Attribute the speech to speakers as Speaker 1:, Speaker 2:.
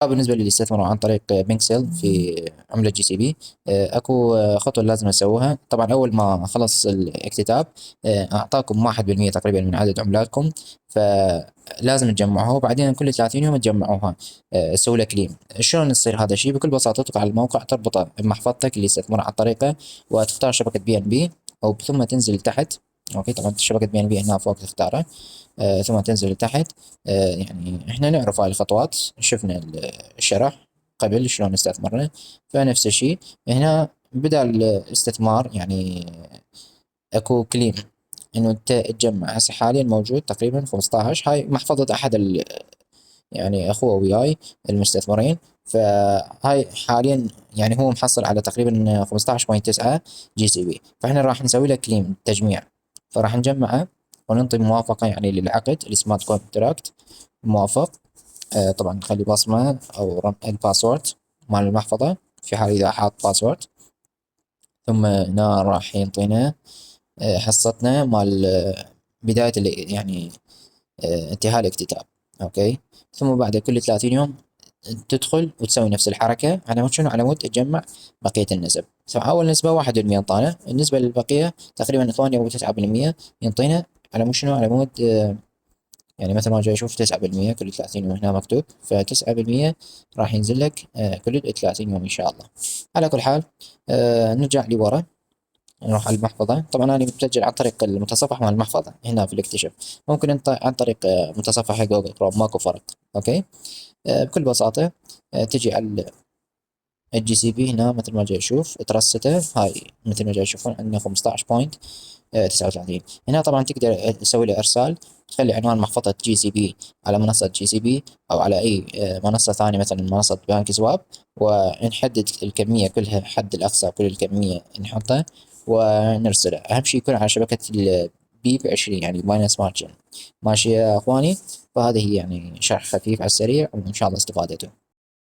Speaker 1: بالنسبة للي استثمروا عن طريق بنكسل في عملة جي سي بي، اكو خطوة لازم تسووها. طبعا اول ما خلص الاكتتاب اعطاكم 1% تقريبا من عدد عملاتكم، فلازم تجمعوها وبعدين كل 30 يوم تجمعوها. تسوي له كليم. شلون يصير هذا الشيء؟ بكل بساطة تدخل على الموقع، تربطه بمحفظتك اللي استثمر عن طريقه، وتختار شبكة بي ان بي، او ثم تنزل تحت. اوكي، طبعا شبكة بي ان بي هنا فوق تختاره. ثم تنزل لتحت. يعني احنا نعرف هاي الخطوات، شفنا الشرح قبل شلون استثمرنا. فنفس الشيء هنا بدأ الاستثمار يعني اكو كليم، انه انت تجمع. هسه حاليا موجود تقريبا 15. هاي محفظة احد يعني اخوه وياي المستثمرين. فهاي حاليا يعني هو محصل على تقريبا 15.9 جي سي بي. فاحنا راح نسوي له كليم تجميع، فراح نجمعه وننطي موافقة يعني للعقد السمارت كونتراكت. موافق. طبعا نخلي بصمة او الباسورد مال المحفظة في حال اذا حاط باسورد. ثم هنا راح ينطينا حصتنا مال بداية يعني انتهاء الاكتتاب. اوكي. ثم بعد كل 30 يوم تدخل وتسوي نفس الحركة على مود شنو؟ على مود تجمع بقية النسب. أول نسبة 1% ينطانا، النسبة البقية تقريبا 8 أو 9% ينطينا على مود شنو؟ على مود يعني مثلا ما جاي أشوف 9% كل 30 يوم هنا مكتوب، ف9% راح ينزل لك كل 30 يوم إن شاء الله. على كل حال نرجع لورا، نروح على المحفظة. طبعا أنا مسجل عن طريق المتصفح مع المحفظة هنا في الاكتشاف. ممكن أنت عن طريق متصفح جوجل كروم، ماكو فرق. أوكي. بكل بساطة تجي على الجي سي بي هنا مثل ما جاي اشوف ترسته. هاي مثل ما جاي تشوفون عندنا 15.39. هنا طبعا تقدر تسوي له ارسال، تخلي عنوان محفظة جي سي بي على منصة جي سي بي، او على اي منصة ثانية مثلا منصة بانك سواب، ونحدد الكمية كلها، حد الاقصى كل الكمية نحطها ونرسله. اهم شيء يكون على شبكة البي ب 20 يعني باينانس مارجن. ماشي يا اخواني؟ فهذه هي يعني شرح خفيف على السريع، وان شاء الله استفادته.